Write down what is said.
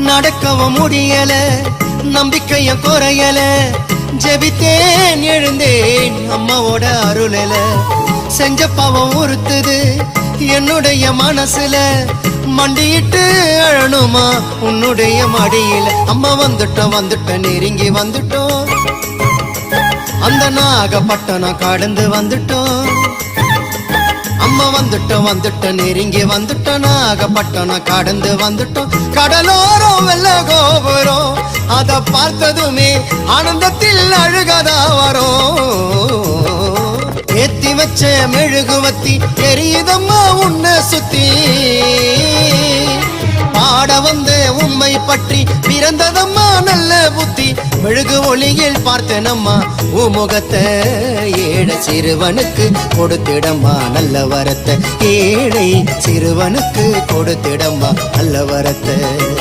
நடக்கவும் முடியல, நம்பிக்கைய குறையல, ஜெபித்தேன் எழுந்தேன் அம்மாவோட அருளல. செஞ்ச பாவம் உறுத்துது என்னுடைய மனசுல, மண்டியிட்டு அழணுமா உன்னுடைய மடியில. அம்மா வந்துட்டோம் நெருங்கி வந்துட்டோம், அந்த நாகப்பட்டினம் கடந்து வந்துட்டோம். அம்மா வந்துட்டோம் நெருங்கி வந்துட்டோம், நாகப்பட்டினம் கடந்து வந்துட்டோம். கடலோரம் வெள்ள கோபுரம் அத பார்த்ததுமே ஆனந்தத்தில் அழுகதா வரும். ஏத்தி வச்ச மெழுகுவத்தி எரியுதம்மா உன்னை சுத்தி, பாட வந்த உம்மை பற்றி பிறந்ததம்மா நல்ல புத்தி. மெழுகு ஒளியில் பார்த்தனம்மா உமுகத்தை, ஏழை சிறுவனுக்கு கொடுத்திடம்மா நல்ல வரத்தை. ஏழை சிறுவனுக்கு கொடுத்திடம்மா நல்ல வரத்தை.